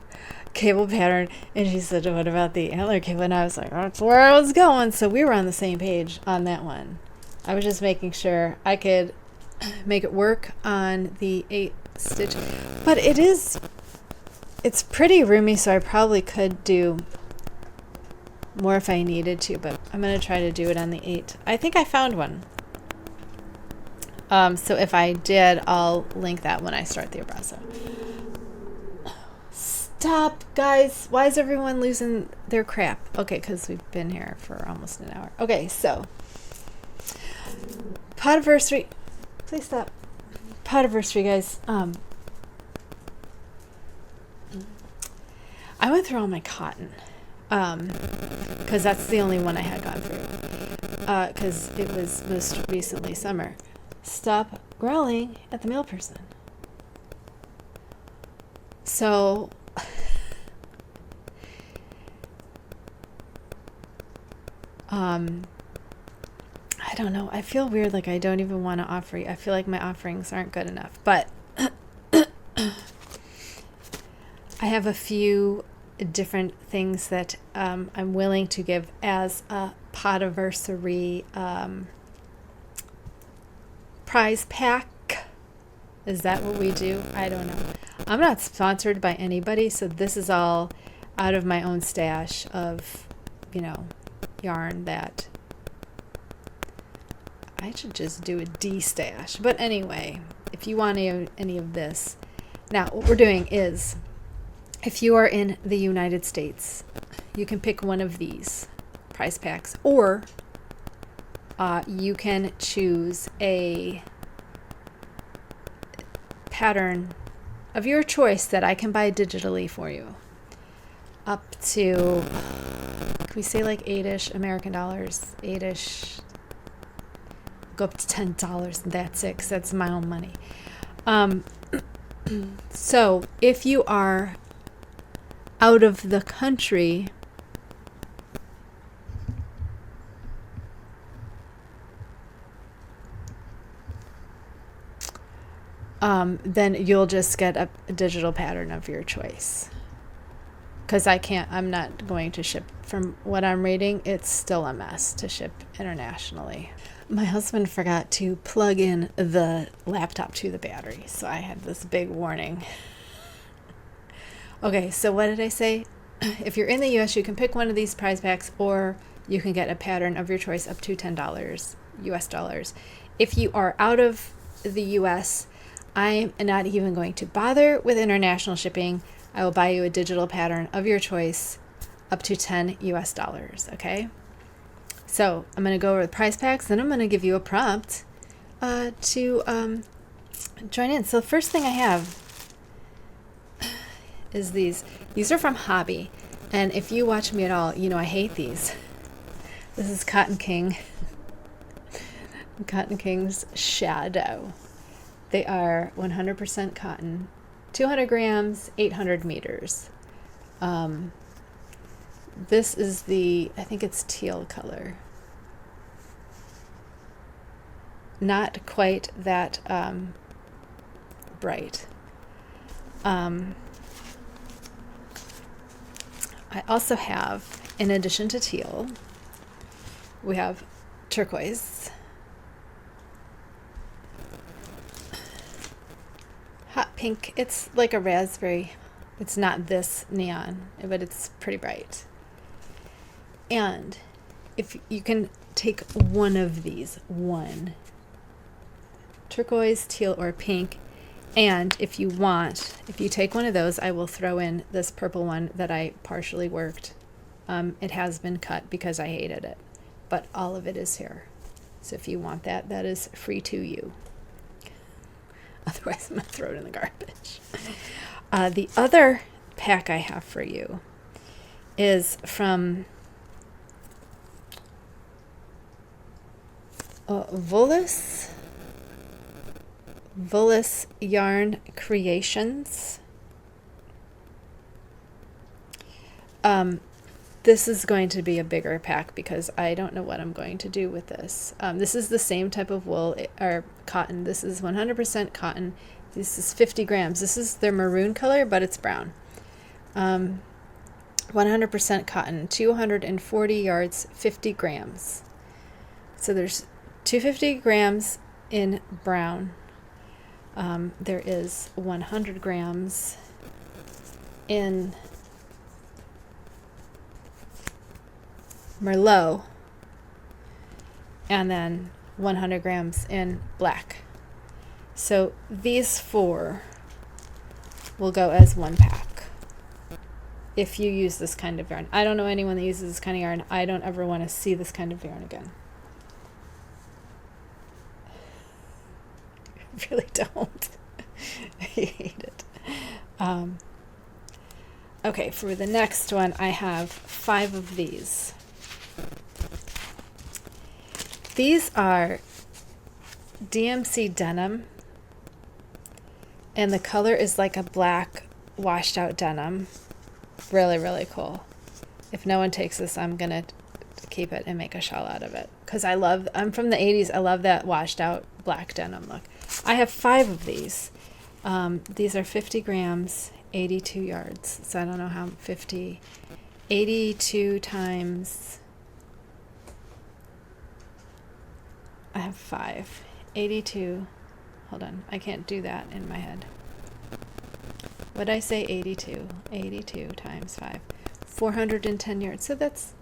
cable pattern, and she said, what about the antler cable? And I was like, that's where I was going. So we were on the same page on that one. I was just making sure I could make it work on the 8 stitch. But it's pretty roomy, so I probably could do more if I needed to, but I'm going to try to do it on the 8. I think I found one. So if I did, I'll link that when I start the Abrazo. Stop, guys. Why is everyone losing their crap? Okay, because we've been here for almost an hour. Okay, so Podiversary. Please stop. Podiversary, guys. I went through all my cotton because that's the only one I had gone through because it was most recently summer. Stop growling at the mail person. So I don't know. I feel weird, like I don't even want to offer you. I feel like my offerings aren't good enough, but I have a few different things that I'm willing to give as a Podiversary prize pack. Is that what we do? I don't know. I'm not sponsored by anybody, so this is all out of my own stash of, yarn that I should just do a D stash. But anyway, if you want any of this. Now, what we're doing is, if you are in the United States, you can pick one of these prize packs, or you can choose a pattern of your choice that I can buy digitally for you. Up to, can we say like 8-ish American dollars? 8-ish. Go up to $10 and that's it, 'cause that's my own money. So if you are out of the country, then you'll just get a digital pattern of your choice. Because I'm not going to ship, from what I'm reading, it's still a mess to ship internationally. My husband forgot to plug in the laptop to the battery, so I had this big warning. Okay, so what did I say? If you're in the US, you can pick one of these prize packs, or you can get a pattern of your choice up to $10 US dollars. If you are out of the US, I'm not even going to bother with international shipping. I will buy you a digital pattern of your choice up to $10 US dollars, okay? So I'm going to go over the prize packs, then I'm going to give you a prompt to join in. So the first thing I have is these. These are from Hobby, and if you watch me at all, you know I hate these. This is Cotton King. Cotton King's Shadow. They are 100% cotton, 200 grams, 800 meters. This is I think it's teal color. Not quite that bright. I also have, in addition to teal, we have turquoise, hot pink. It's like a raspberry. It's not this neon, but it's pretty bright. And if you can take one of these, one, turquoise, teal, or pink, And if you want, if you take one of those, I will throw in this purple one that I partially worked. It has been cut because I hated it, but all of it is here. So if you want that, that is free to you. Otherwise, I'm going to throw it in the garbage. The other pack I have for you is from Volis Yarn Creations. This is going to be a bigger pack because I don't know what I'm going to do with this. This is the same type of wool or cotton. This is 100% cotton. This is 50 grams. This is their maroon color, but it's brown. 100% cotton, 240 yards, 50 grams. So there's 250 grams in brown. There is 100 grams in Merlot, and then 100 grams in black. So these four will go as one pack if you use this kind of yarn. I don't know anyone that uses this kind of yarn. I don't ever want to see this kind of yarn again. I really don't. I hate it. Okay, for the next one, I have 5 of these. These are DMC denim, and the color is like a black washed out denim. Really, really cool. If no one takes this, I'm going to keep it and make a shawl out of it. Because I'm from the 80s. I love that washed out black denim look. I have 5 of these. These are 50 grams, 82 yards. So I don't know how 82 times, I have 5. 82, hold on, I can't do that in my head. What did I say? 82. 82 times 5. 410 yards. So that's,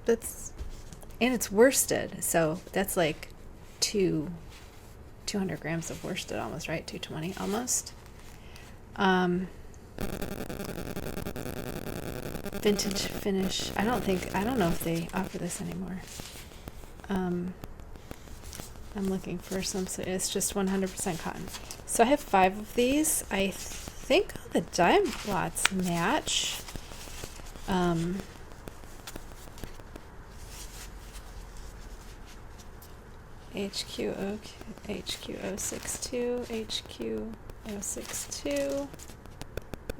and it's worsted. So that's like 200 grams of worsted almost, right? 220 almost. Vintage finish. I don't know if they offer this anymore. I'm looking for some, so it's just 100% cotton. So I have 5 of these. I think all the dye lots match. HQ062, HQ062,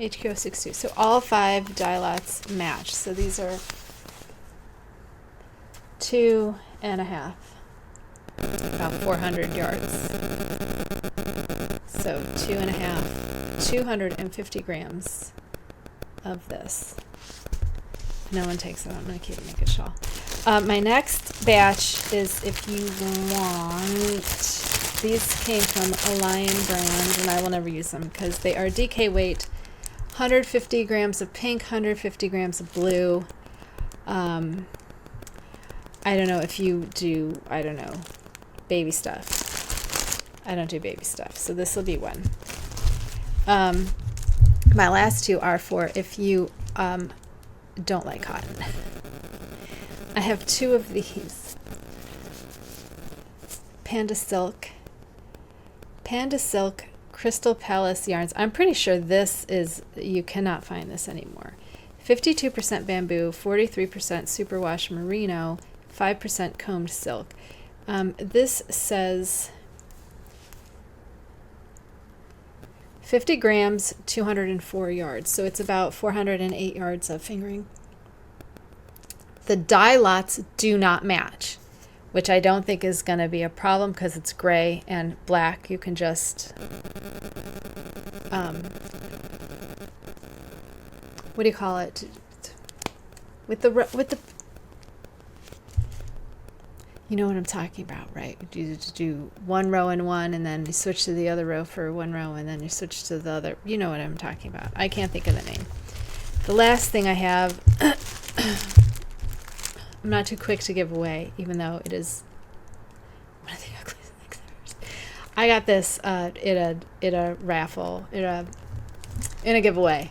HQ062. So all 5 dye lots match. So these are 2.5. About 400 yards. So 2.5, 250 grams of this. No one takes it. I'm going to keep it, make a shawl. My next batch is, if you want, these came from a Lion brand, and I will never use them because they are DK weight, 150 grams of pink, 150 grams of blue. I don't know if you do, I don't know, baby stuff. I don't do baby stuff, so this will be one. My last 2 are for if you don't like cotton. I have 2 of these. Panda Silk Crystal Palace yarns. I'm pretty sure this is, you cannot find this anymore. 52% bamboo, 43% superwash merino, 5% combed silk. This says 50 grams, 204 yards. So it's about 408 yards of fingering. The dye lots do not match, which I don't think is going to be a problem because it's gray and black. You can just, what do you call it? With the, you know what I'm talking about, right? You do one row in one, and then you switch to the other row for one row, and then you switch to the other. You know what I'm talking about. I can't think of the name. The last thing I have, I'm not too quick to give away, even though it is one of the ugliest things ever. I got this in a raffle, in a giveaway.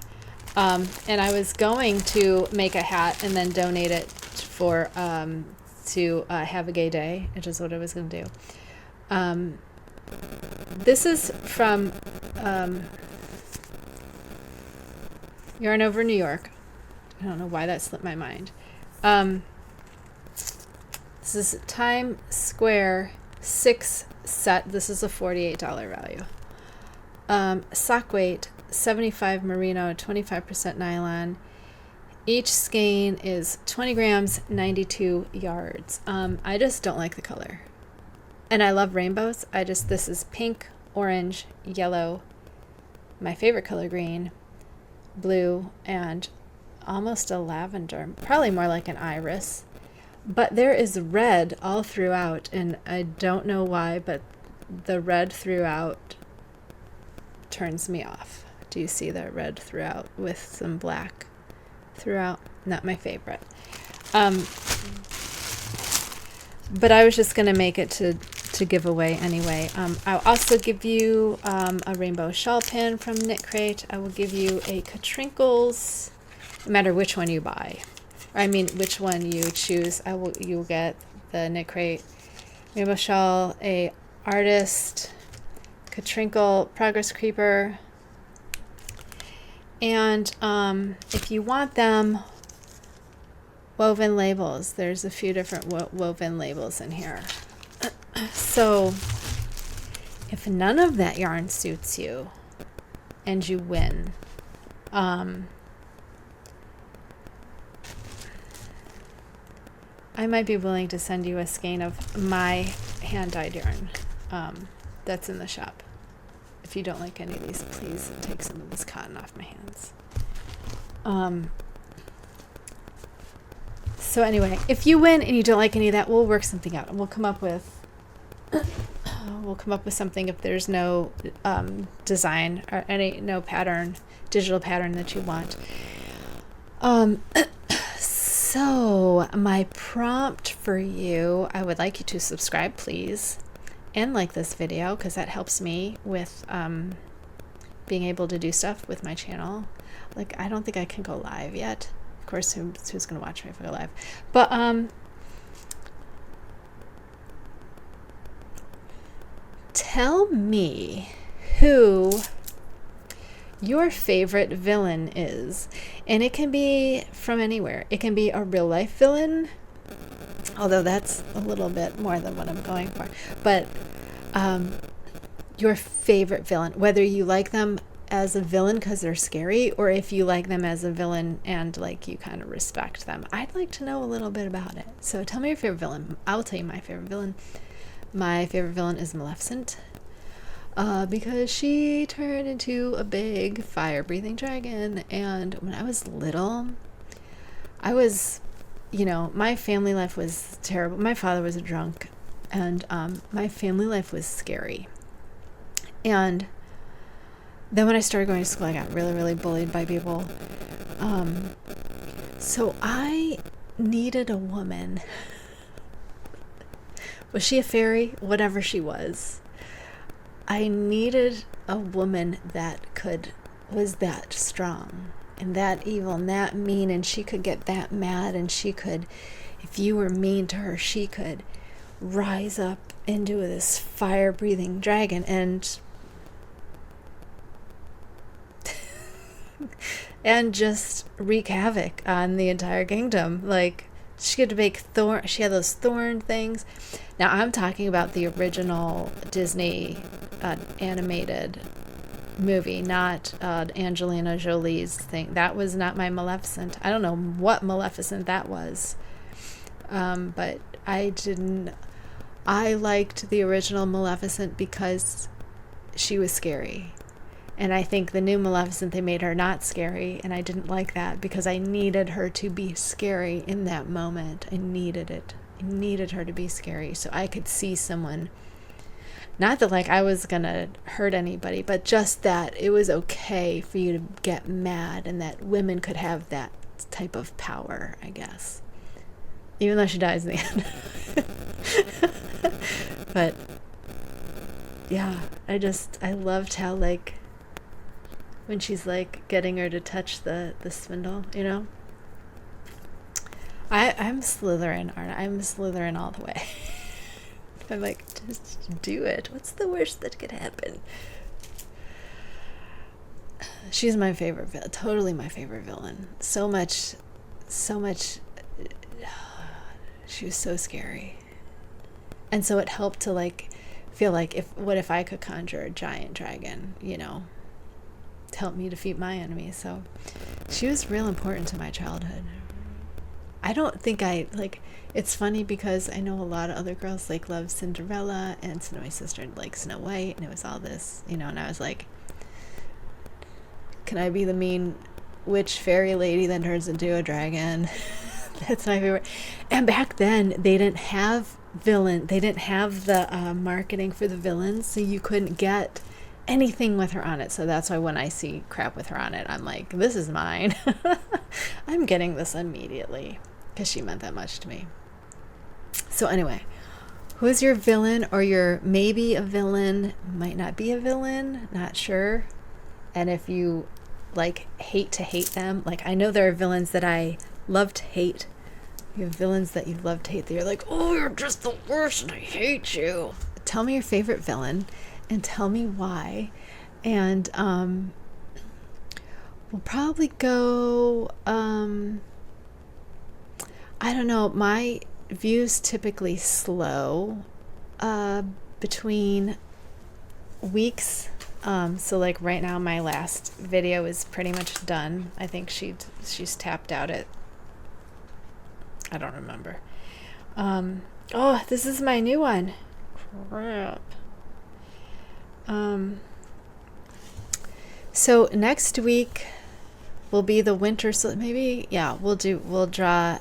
And I was going to make a hat and then donate it for to Have a Gay Day, which is what I was going to do. This is from Yarn Over New York. I don't know why that slipped my mind. This is Times Square 6 set. This is a $48 value. Sock weight 75 merino, 25% nylon. Each skein is 20 grams, 92 yards. I just don't like the color. And I love rainbows. This is pink, orange, yellow, my favorite color green, blue, and almost a lavender. Probably more like an iris. But there is red all throughout, and I don't know why, but the red throughout turns me off. Do you see that red throughout with some black throughout? Not my favorite. But I was just going to make it to give away anyway. I'll also give you a rainbow shawl pin from Knit Crate. I will give you a Katrinkles, no matter which one you buy. Or I mean, which one you choose. You'll get the Knit Crate rainbow shawl, a artist, Katrinkle Progress Creeper. And if you want them, woven labels. There's a few different woven labels in here. So if none of that yarn suits you and you win, I might be willing to send you a skein of my hand-dyed yarn that's in the shop. If you don't like any of these, please take some of this cotton off my hands. So anyway, if you win and you don't like any of that, we'll work something out, and we'll come up with something if there's no design or no pattern, digital pattern that you want. So my prompt for you, I would like you to subscribe, please, and like this video, because that helps me with being able to do stuff with my channel. Like, I don't think I can go live yet. Of course, who's going to watch me if I go live? But tell me who your favorite villain is. And it can be from anywhere. It can be a real life villain, although that's a little bit more than what I'm going for. But your favorite villain, whether you like them as a villain because they're scary, or if you like them as a villain and like you kind of respect them. I'd like to know a little bit about it. So tell me your favorite villain. I'll tell you my favorite villain. My favorite villain is Maleficent. Because she turned into a big fire-breathing dragon. And when I was little, my family life was terrible. My father was a drunk, and my family life was scary. And then when I started going to school, I got really, really bullied by people. So I needed a woman. Was she a fairy? Whatever she was. I needed a woman that was that strong and that evil and that mean, and she could get that mad, and she could, if you were mean to her, she could rise up into this fire-breathing dragon and just wreak havoc on the entire kingdom. Like, she had to make she had those thorn things. Now I'm talking about the original Disney animated movie, not Angelina Jolie's thing. That was not my Maleficent. I don't know what Maleficent that was. But I liked the original Maleficent because she was scary. And I think the new Maleficent, they made her not scary, and I didn't like that because I needed her to be scary in that moment. I needed it. I needed her to be scary so I could see someone. Not that like I was gonna hurt anybody, but just that it was okay for you to get mad, and that women could have that type of power, I guess. Even though she dies in the end. But yeah, I loved how, like, when she's, like, getting her to touch the spindle, you know? I'm Slytherin, aren't I? I'm Slytherin all the way. I'm like, just do it. What's the worst that could happen? She's my favorite villain. Totally my favorite villain. So much. She was so scary. And so it helped to, like, feel like, what if I could conjure a giant dragon, you know, to help me defeat my enemy. So she was real important to my childhood. I don't think it's funny because I know a lot of other girls, like, love Cinderella, and my sister liked Snow White, and it was all this, you know, and I was like, can I be the mean witch fairy lady that turns into a dragon? That's my favorite. And back then, they didn't have the marketing for the villains, so you couldn't get anything with her on it. So that's why when I see crap with her on it, I'm like, this is mine. I'm getting this immediately, because she meant that much to me. So anyway, who's your villain, or your maybe a villain, might not be a villain, not sure. And if you, like, hate to hate them, like, I know there are villains that I love to hate. You have villains that you love to hate that you're like, oh, you're just the worst and I hate you. Tell me your favorite villain and tell me why. And we'll probably go, I don't know, my view's typically slow between weeks. So, like, right now my last video is pretty much done. I think she's tapped out at, I don't remember. Oh, this is my new one. Crap. So next week will be the winter, so maybe, yeah, we'll draw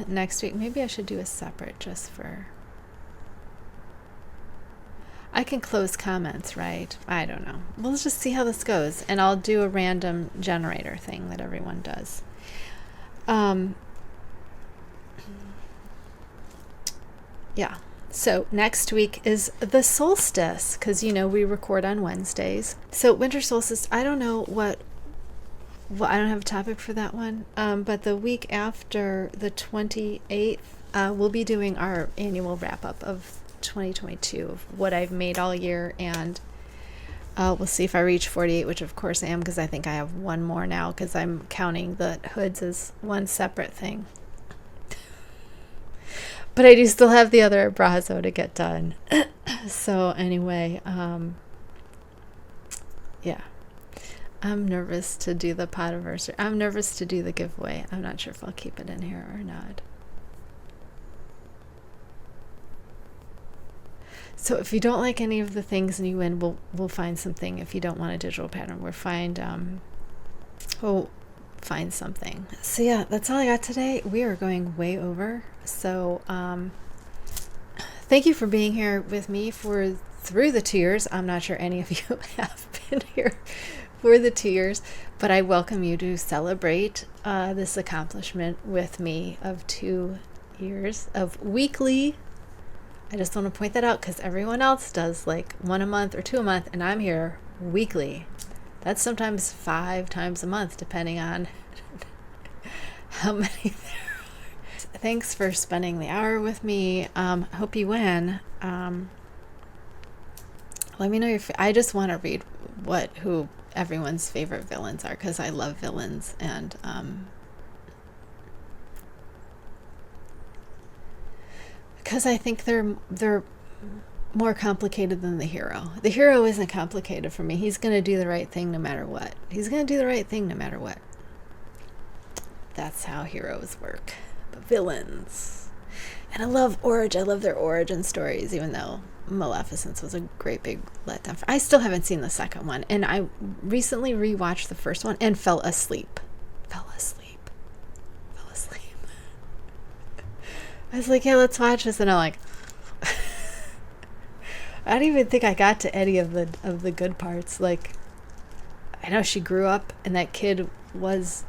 next week. Maybe I should do a separate just for, I can close comments, right? I don't know. We'll just see how this goes, and I'll do a random generator thing that everyone does. Yeah. So next week is the solstice, because, you know, we record on Wednesdays. So winter solstice, I don't know what I don't have a topic for that one. But the week after the 28th, we'll be doing our annual wrap up of 2022 of what I've made all year, and we'll see if I reach 48, which of course I am, because I think I have one more now, because I'm counting the hoods as one separate thing. But I do still have the other Abrazo to get done. So anyway, yeah. I'm nervous to do the Podiversary. I'm nervous to do the giveaway. I'm not sure if I'll keep it in here or not. So if you don't like any of the things and you win, we'll find something. If you don't want a digital pattern, we'll find something. So yeah, that's all I got today. We are going way over. So thank you for being here with me through the 2 years. I'm not sure any of you have been here for the 2 years, but I welcome you to celebrate this accomplishment with me of 2 years of weekly. I just want to point that out, because everyone else does like 1 a month or 2 a month, and I'm here weekly. That's sometimes 5 times a month, depending on how many there are. Thanks for spending the hour with me. Hope you win. Let me know I just want to read who everyone's favorite villains are, because I love villains, and because I think they're more complicated than the hero. The hero isn't complicated for me. He's going to do the right thing no matter what. That's how heroes work. But villains. And I love their origin stories, even though Maleficent was a great big letdown. I still haven't seen the second one. And I recently rewatched the first one and fell asleep. I was like, yeah, let's watch this. And I'm like, I don't even think I got to any of the good parts. Like, I know she grew up and that kid was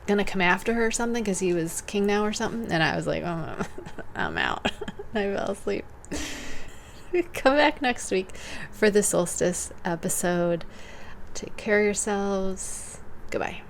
gonna come after her or something because he was king now or something. And I was like, oh, I'm out. I fell asleep. Come back next week for the solstice episode. Take care of yourselves. Goodbye.